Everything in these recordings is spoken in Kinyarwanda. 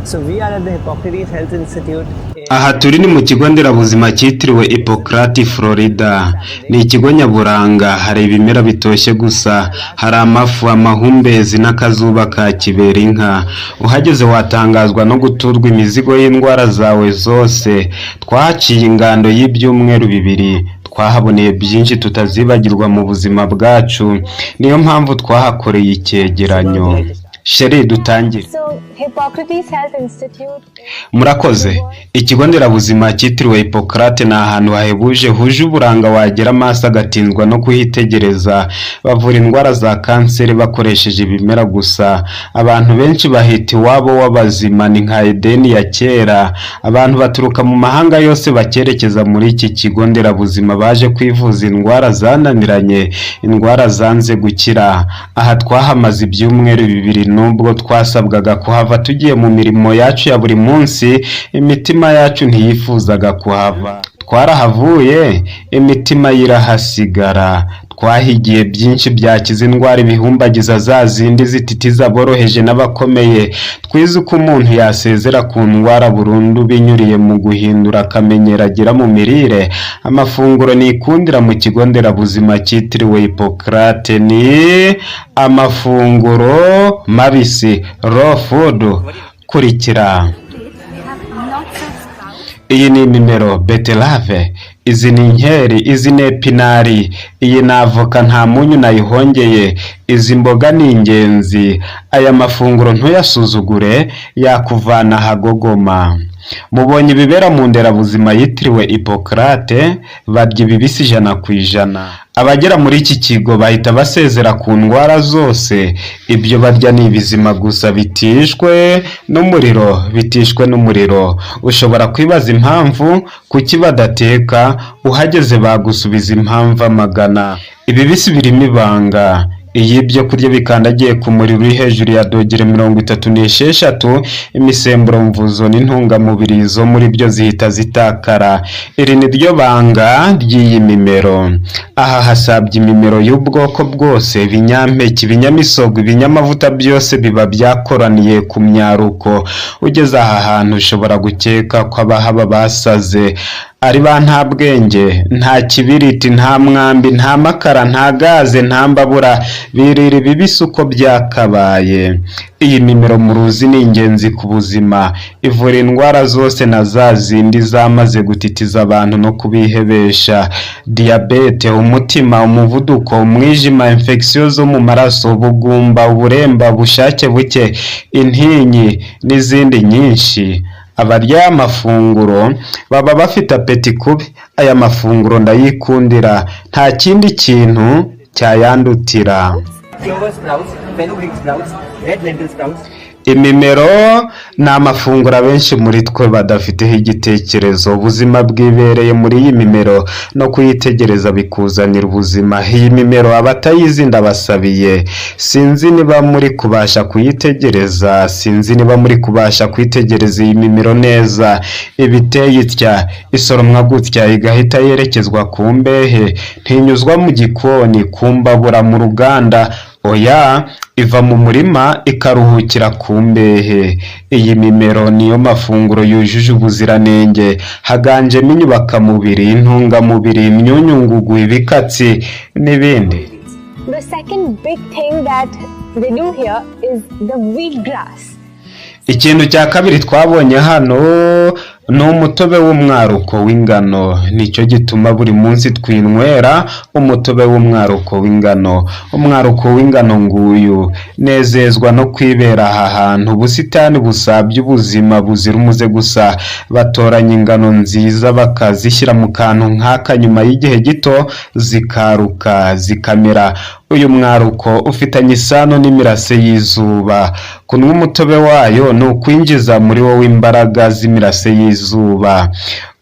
So we are at the Hippocrates Health Institute. Aha turi ni mu kigo nderabuzima cyitiriwe Hippocrates Florida. Ni ikigo nyaburanga, hari ibimera bitoshye gusa, hari amafu, amahumbezi n'akazuba ka kibera inka. Uhageze watangazwa no guturwa imizigo y'indwara zawe zose. Twahaciye ingando y'ibyumweru 2. Twahaboneye byinshi tutazibagirwa mu buzima bwacu. Niyo mpamvu twahakoreye icyegeranyo. Sheri dutangire. Hippocrates Health Institute. Murakoze. Ikigo nderabuzima cyitiriwe Hippocrates ni ahantu hahebuje huje uburanga wagera amaso agatinzwa no kuhitegereza. Bavura indwara za kanseri bakoresheje ibimera gusa. Abantu benshi bahita iwabo w'abazima, ni nka Edeni ya kera. Abantu baturuka mu mahanga yose bakerekeza muri iki kigo nderabuzima baje kwivuza indwara zananiranye, indwara zanze gukira. Aha twahamaze ibyumweru 2 nubwo twasabwaga kuhava tugiye mu mirimo yacu ya buri munsi, imitima yacu ntiyifuzaga kuhava. Twarahavuye, imitima yirahasigara. Twahigiye byinshi byakiza indwara ibihumbagiza za zindi zititiza boroheje n'abakomeye. Twize uko umuntu yasezera ku ndwara burundu binyuriye mu guhindura akamenyero agira mu mirire. Amafunguro nikundira mu kigo nderabuzima cyitiriwe Hippocrates ni amafunguro mabisi, raw food. Kurikira. Iyi ni imimero, beterave, izi ni inkeri, izi ni epinari, iyi ni avoka nta munyu nayihongeye, izi mboga ni ingenzi. Aya mafunguro ntuyasuzugure, yakuvana hagogoma. Mubonye ibibera mu nderabuzima yitiriwe Hippocrates, barya ibibisi 100%. Abagera muri iki kigo bahita basezera ku ndwara zose. Ibyo barya ni ibizima gusa, bitishwe n'umuriro. Ushobora kwibaza impamvu kuki badateka, uhageze bagusubiza impamvu amagana. Ibibisi birimo ibanga. Iyi byo kurya bikandagiye ku muriro uri hejuru ya dogere 36, imisemburo mvuzo n'intungamubiri zo muri byo zihita zitakara. Iri ni ryo banga ry'iyi mimero. Aha hasabye imimero y'ubwoko bwose, ibinyampeke, ibinyamisogwe, ibinyamavuta byose biba byakoraniye ku myaruko. Ugeze aha hantu ushobora gukeka ko abahaba basaze, ari ba nta bwenge, nta kibiriti, nta mwambi, nta makara, nta gaze, nta mbabura, birira ibibisi uko byakabaye. Iyi mimero muruzi ni ingenzi ku buzima, ivura indwara zose na za zindi zamaze gutitiza abantu no kubihebesha: diabete, umutima, umuvuduko, umwijima, infection zo mu maraso, ubugumba, uburemba, ubushake buke, intinyi n'izindi nyinshi. Abarya amafunguro baba bafite apeti kubi. Aya mafunguro ndayikundira, nta kindi kintu cyayandutira. Clover sprouts, fenugreek sprouts, red lentil sprouts. Imimero ni amafunguro abenshi muri twe badafiteho igitekerezo. Ubuzima bwibereye muri iyi mimero, no kuyitegereza bikuzanira ubuzima. Iyi mimero abatayizi ndabasabiye. Sinzi niba muri kubasha kuyitegereza, iyi mimero neza. Ibiteye itya, isoromwa gutya, igahita yerekezwa ku mbehe, ntinyuzwa mu gikoni, kumbabura mu ruganda. Oya, iva mu murima ikaruhukira ku mbehe. Iyi mimero niyo mafunguro yujuje ubuziranenge, haganjemo inyubakamubiri, intungamubiri, imyunyungugu, ibikatsi n'ibindi. The second big thing that they do here is the wheatgrass. Ikintu cya kabiri twabonye hano ni umutobe w'umwaruko w'ingano. Nicyo gituma buri munsi twinywera umutobe w'umwaruko w'ingano. Umwaruko w'ingano nguyu, nezezwa no kwibera aha hantu. Ubusitani busabye ubuzima buzira umuze gusa. Batoranya ingano nziza bakazishyira mu kantu nk'aka, nyuma y'igihe gito zikaruka zikamera. Uyu mwaruko ufitanye isano n'imirase y'izuba. Kunywa umutobe wayo ni ukwinjiza muri wowe imbaraga z'imirase y'izuba.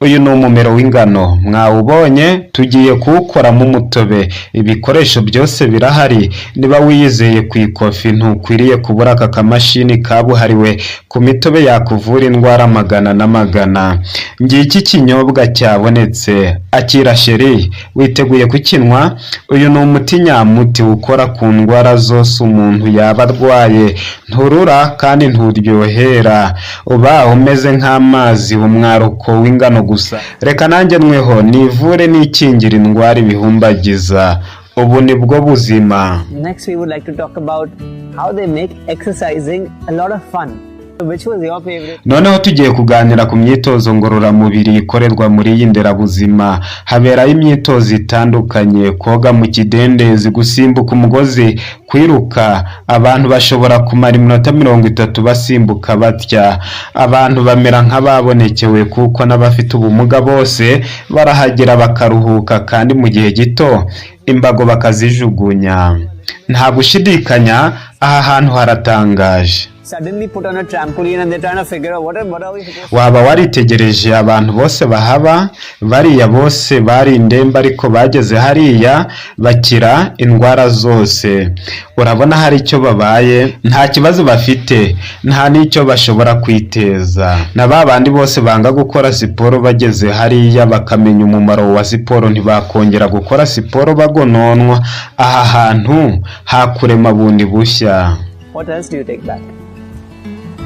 uyu ni umumero w'ingano mwawubonye, tugiye kuwukoramo umutobe. Ibikoresho byose birahari. Niba wiyizeye ku ikofi ntukwiriye kubura aka kamashini kabuhariwe ku mitobe yakuvura indwara magana n'amagana. Ngiki kinyobwa cyabonetse, akira sheri, witeguye kukinywa? Uyu ni umuti nyamuti ukora ku ndwara zose umuntu yaba arwaye. Nturura kandi nturyohera, uba umeze nk'amazi umwaruko w'ingano gusa. Reka nanjye nweho nivure n'ikingira indwara ibihumbagiza. Ubu ni bwo buzima. Next, we would like to talk about how they make exercising a lot of fun. Which was your favorite? Noneho tugiye kuganira ku myitozo ngororamubiri ikorerwa muri iyi nderabuzima. Haberaho imyitozo itandukanye: koga mu kidendezi, gusimbuka umugozi, kwiruka. Abantu bashobora kumara iminota 30 basimbuka batya. Abantu bamera nk'ababonekewe kuko n'abafite ubumuga bose barahagera bakaruhuka kandi mu gihe gito imbago bakazijugunya. Nta gushidikanya aha hantu haratangaje. Suddenly put on a trampoline and they're trying to figure out what are we supposed to... Waba waritegereje abantu bose bahaba, bariya bose bari indembe ariko bageze hariya bakira indwara zose. Urabona hari icyo babaye, nta kibazo bafite, nta n'icyo bashobora kwiteza. Na babandi bose banga gukora siporo bageze hariya bakamenya umumaro wa siporo ntibakongera gukora siporo bagononwa. Aha hantu hakurema bundi bushya. What else do you take back?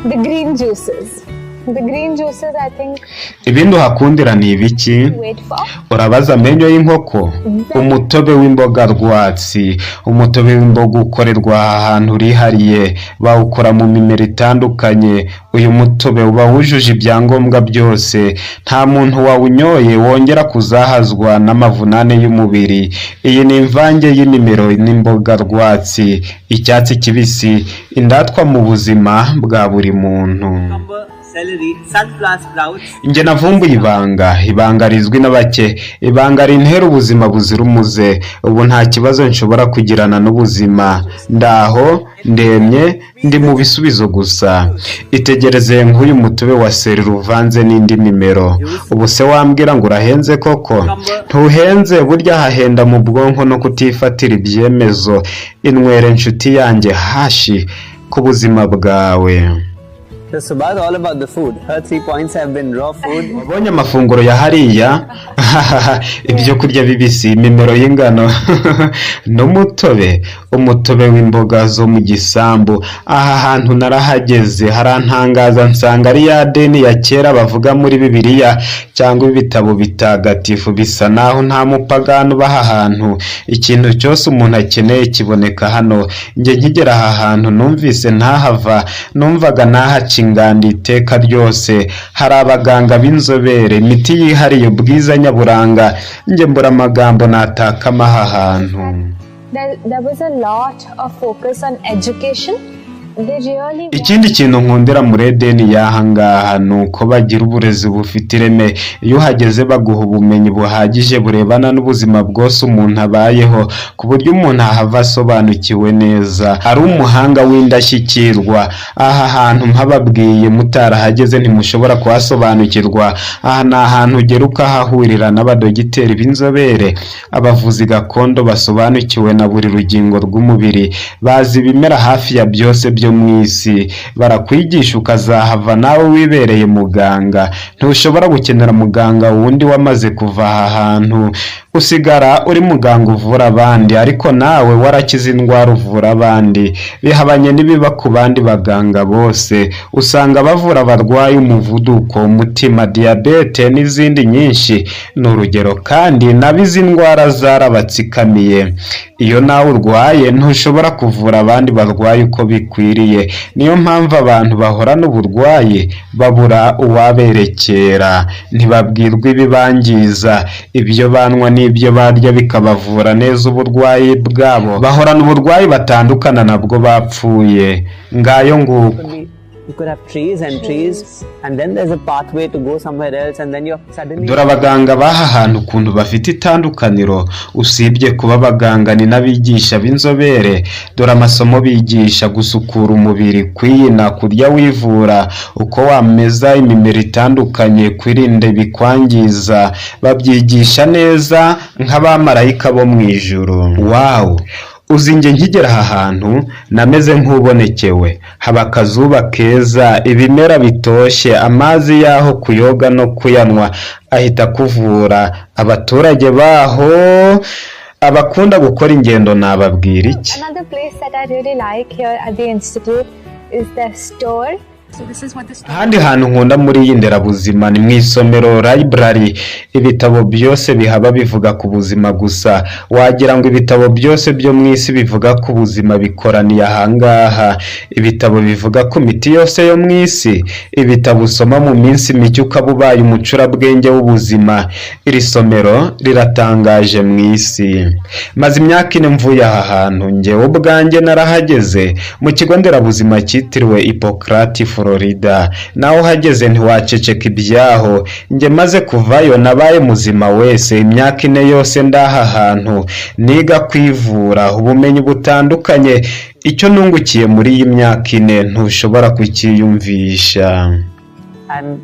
The green juices. The green juices, I think. Ibindi uhakundira ni ibiki? Wait for. Urabaza amenyo y'inkoko? Umutobe w'imboga rwatsi. Umutobe w'imboga ukorerwa ahantu urihariye, bawukora mu mimero itandukanye. Uyu mutobe uba wujuje ibyangombwa byose. Nta muntu wawunyoye wongera kuzahazwa n'amavunane y'umubiri. Iyi ni imvange y'imimero n'imboga rwatsi, icyatsi kibisi, indatwa mu buzima bwa buri muntu. Celery, sunflower sprouts. Nge navumbuye ibanga rizwi na bake, ibanga rintera ubuzima buzira umuze. Ubu nta kibazo nshobora kugirana n'ubuzima, ndaho ndemye ndi mu bisubizo gusa. Itegereze nk'uyu mutobe wa celery uvanze n'indi mimero. Ubu se wambwira ngo urahenze koko? Ntuhenze, burya hahenda mu bwonko no kutifatira ibyemezo. Inwere nshuti yanjye hashi ku buzima bwawe. So Subha's all about the food. Her 3 points have been raw food. Wabonye amafunguro ya hariya? Ibyo kurya bibisi, imimero y'ingano n'umutobe, umutobe w'imboga zo mu gisambu. Aha hantu narahageze harantangaza, nsanga ari ya deni ya kera bavuga muri Bibiliya cyangwa ibitabo bitagatifu. Bisa naho nta mupagano baha hantu. Ikintu cyose umuntu akeneye kiboneka hano. Nge nkigera aha hantu numvise ntahava, numvaga nahaca inganda iteka ryose. Hari abaganga b'inzobere, imiti yihariye, ubwiza nyaburanga. Nge mbura amagambo natakama aha hantu. There was a lot of focus on education. They really Ikindi kintu nkundira muri Edeni y'aha ngaha nuko bagira uburezi bufite ireme. Iyo uhageze baguha ubumenyi buhagije burebana n'ubuzima bwose umuntu abayeho, ku buryo umuntu ahava asobanukiwe neza, ari umuhanga w'indashyikirwa. Aha hantu mpababwiye mutarahageze ntimushobora kuhasobanukirwa. Aha ni ahantu ugera ukahahurira n'abadogiteri b'inzobere, abavuzi gakondo basobanukiwe na buri rugingo rw'umubiri, bazi ibimera hafi ya byose byo mu isi. Barakwigisha ukazahava nawe wibereye muganga. Ntushobora gukenera muganga wundi wamaze kuva aha hantu, usigara uri muganga uvura abandi, ariko nawe warakize indwara uvura abandi. Bihabanye n'ibiba ku bandi baganga bose, usanga bavura abarwayi umuvuduko, umutima, diabete n'izindi nyinshi. Ni urugero kandi nabizi indwara zarabatsikamiye. Iyo nawe urwaye ntushobora kuvura abandi barwaye uko bikwiriye. Niyo mpamvu abantu bahorana uburwayi babura uwaberekera, ntibabwirwa ibibangiza. Ibyo banwa n'ibyo barya bikabavura neza uburwayi bwabo. Bahorana uburwayi batandukana nabwo bapfuye. Ngayo nguko. You could have trees and trees, and then there's a pathway to go somewhere else, and then you're suddenly... Dore abaganga baha ahantu ukuntu bafite itandukaniro, usibye kuba abaganga ni n'abigisha b'inzobere. Dore amasomo bigisha: gusukura umubiri, kwiyina, kurya wivura, uko wameza imimero itandukanye, kwirinda ibikwangiza. Babyigisha neza nk'abamarayika bo mu ijuru. Wow! Uzi nge nkigera aha hantu nameze nk'ubonekewe. Haba akazuba keza, ibimera bitoshye, amazi yaho kuyoga no kuyanwa ahita kuvura. Abaturage baho abakunda gukora ingendo nababwira iki? Another place that I really like here at the institute is the store. Ahandi hantu nkunda muri iyi nderabuzima ni mu isomero, library. Ibitabo byose bihaba bivuga ku buzima gusa. Wagira ngo ibitabo byose byo mu isi bivuga ku buzima bikoraniye ahangaha. Ibitabo bivuga ku miti yose yo mu isi. Ibitabo usoma mu minsi mike ukaba ubaye umucurabwenge w'ubuzima. Iri somero riratangaje mu isi. Maze imyaka 4 mvuye aha hantu. Njyewe ubwanjye narahageze mu kigo nderabuzima cyitiriwe Hippocrate, Florida. Naho hageze ntiwaceceka ibyaho. Nge maze kuvayo nabaye muzima wese. Imyaka 4 yose ndaha hantu niga kwivura ubumenyi butandukanye. Icyo nungukiye muri iyi myaka 4 ntushobora kukiyumvisha. And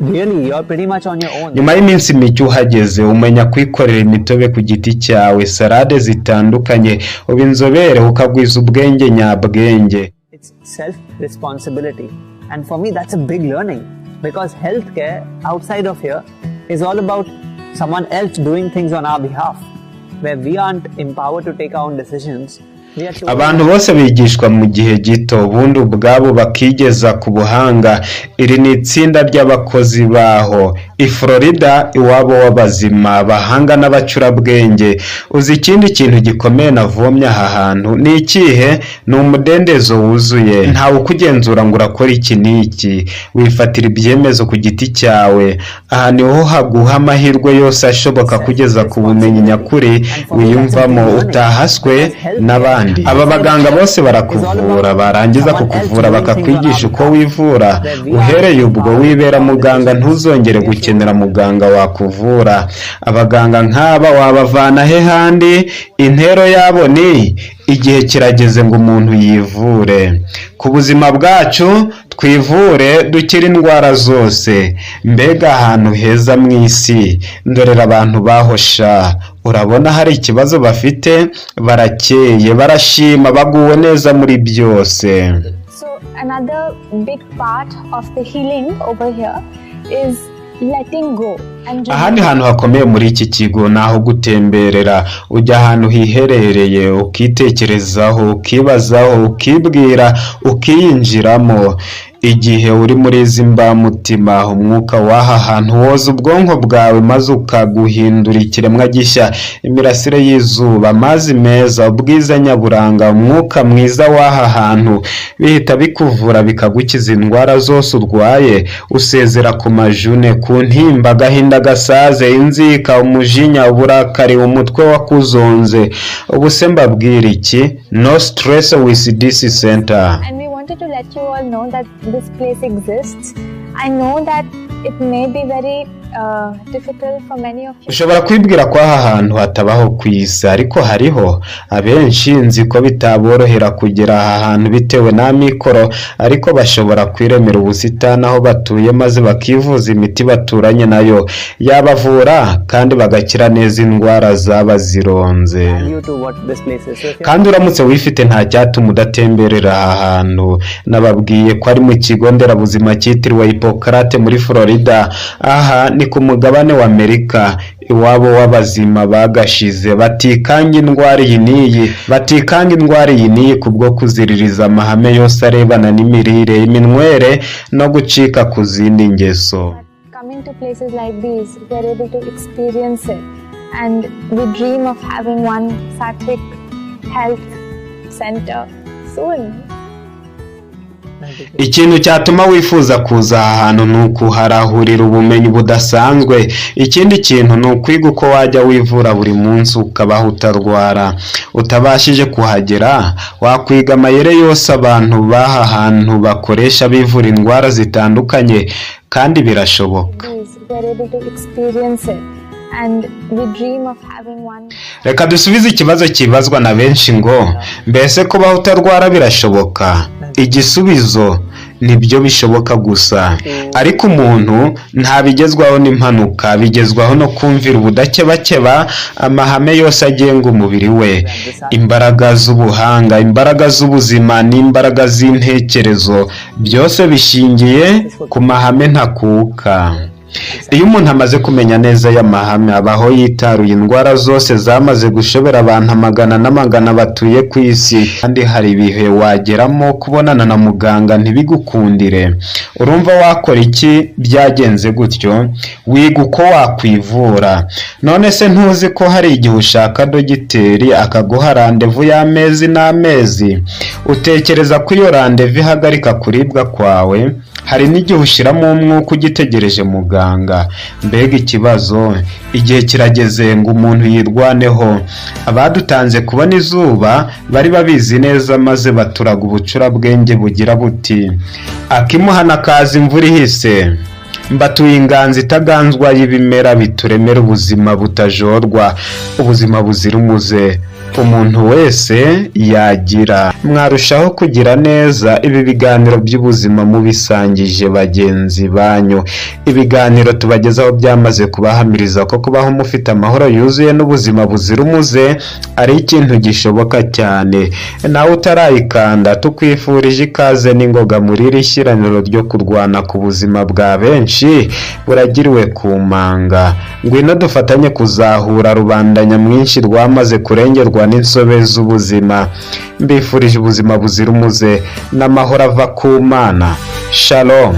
really, you're pretty much on your own. Nyuma y'iminsi mike uhageze umenya kwikorera imitobe ku giti cyawe, salade zitandukanye, uba inzobere ukagwiza ubwenge nyabwenge. It's self-responsibility. And for me, that's a big learning, because healthcare outside of here is all about someone else doing things on our behalf, where we aren't empowered to take our own decisions. Abantu bose bigishwa mu gihe gito, ubundi ubwabo bakigeza ku buhanga. Iri ni itsinda ry'abakozi baho i Florida, iwabo w'abazima, abahanga n'abacurabwenge. Uzi ikindi kintu gikomeye navomye aha hantu ni ikihe? Ni umudendezo wuzuye. Ntawe ukugenzura ngo urakora iki n'iki. Wifatira ibyemezo ku giti cyawe. Aha niho haguha amahirwe yose ashoboka kugeza ku bumenyi nyakuri wiyumvamo utahaswe n'abandi. Aba baganga bose barakuvura, barangiza kukuvura bakakwigisha uko wivura. Uhereye ubwo wibera muganga, ntuzongere gukenera muganga wakuvura. Abaganga nk'aba wabavana he handi? Intero yabo ni igihe kirageze ngo umuntu yivure. Ku buzima bwacu twivure dukira indwara zose. Mbega ahantu heza mu isi. Ndorera abantu bahosha. Urabona hari ikibazo bafite, barakeye, barashima, baguwe neza muri byose. So another big part of the healing over here is letting go. Ahandi hantu hakomeye muri iki kigo naho gutemberera. Ujya ahantu hiherereye ukitekerezaho, ukibazaho, ukibwira, ukiyinjiramo. Igihe uri muri izi mbamutima, umwuka w'aha hantu woza ubwonko bwawe maze ukaguhindura ikiremwa gishya. Imirasire y'izuba, amazi meza, ubwiza nyaburanga, umwuka mwiza w'aha hantu bihita bikuvura bikagukiza indwara zose urwaye. Usezera ku majune, ku ntimba, agahinda gasaze, inzika, umujinya, uburakari, umutwe wakuzonze. Ubuse mbabwira iki? No stress with this center. To let you all know that this place exists. I know that it may be very difficult for many of you. Ushobora kwibwira ko aha hantu hatabaho kwisa, ariko hariho. Abenshi nzi ko bitaborohera kugera aha hantu bitewe n'amikoro, ariko bashobora kwiremera ubusitani aho batuye maze bakivuza imiti baturanye nayo, yabavura kandi bagakira neza indwara zaba zironze. Kandi uramutse wifite nta cyatuma udatemberera aha hantu. Nababwiye ko ari mu kigo nderabuzima cyitiriwe Hippocrate muri Florida. Aha ni ku mugabane wa Amerika, iwabo w'abazima bagashize. Batikanga indwara iyi n'iyi kubwo kuziririza amahame yose arebana n'imirire, iminywere no gucika ku zindi ngeso. Coming to places like these, we are able to experience it, and we dream of having one Sattvic health center soon. ikintu cyatuma wifuza kuza aha hantu ni ukuharahurira ubumenyi budasanzwe. Ikindi kintu ni ukwiga uko wajya wivura buri munsi ukabaho utarwara. Utabashije kuhagera wakwiga amayeri yose abantu baha hantu bakoresha bivura indwara zitandukanye, kandi birashoboka. Reka dusubize ikibazo kibazwa na benshi ngo mbese kubaho utarwara birashoboka? Igisubizo nibyo bishoboka gusa, ariko umuntu ntabigezwaho n'impanuka, bigezwaho no kumvira ubudakebakeba amahame yose agenga umubiri we. Imbaraga z'ubuhanga, imbaraga z'ubuzima n'imbaraga z'intekerezo byose bishingiye ku mahame ntakuka. Iyo umuntu amaze kumenya neza aya mahame abaho yitaruye indwara zose zamaze gushobera abantu amagana n'amagana batuye ku isi. Kandi hari ibihe wageramo kubonana na muganga ntibigukundire. Urumva wakora iki byagenze gutyo? Wiga uko wakwivura. None se ntuzi ko hari igihe ushaka dogiteri akaguha randevu y'amezi n'amezi? Utekereza ko iyo randevu ihagarika kuribwa kwawe? Hari n'igihe ushyiramo umwuka ugitegereje muganga. Mbega ikibazo! Igihe kirageze ngo umuntu yirwaneho. Abadutanze kubona izuba bari babizi neza, maze baturaga ubucurabwenge bugira buti akimuhana kaza imvura ihise. Mbatuye inganzi itaganzwa y'ibimera bituremera ubuzima butajorwa, ubuzima buzira umuze umuntu wese yagira. Mwarushaho kugira neza ibi biganiro by'ubuzima mubisangije bagenzi banyu. Ibiganiro tubagezaho byamaze kubahamiriza ko kubaho mufite amahoro yuzuye n'ubuzima buzira umuze ari ikintu gishoboka cyane. Nawe utarayikanda tukwifurije ikaze n'ingoga muri iri shyiraniro ryo kurwana ku buzima bwa benshi buragiriwe ku manga. Ngwino dufatanye kuzahura rubanda nyamwinshi rwamaze kurengerwa n'insobe z'ubuzima. Mbifurije ubuzima buzira umuze n'amahoro ava ku Mana. Shalom.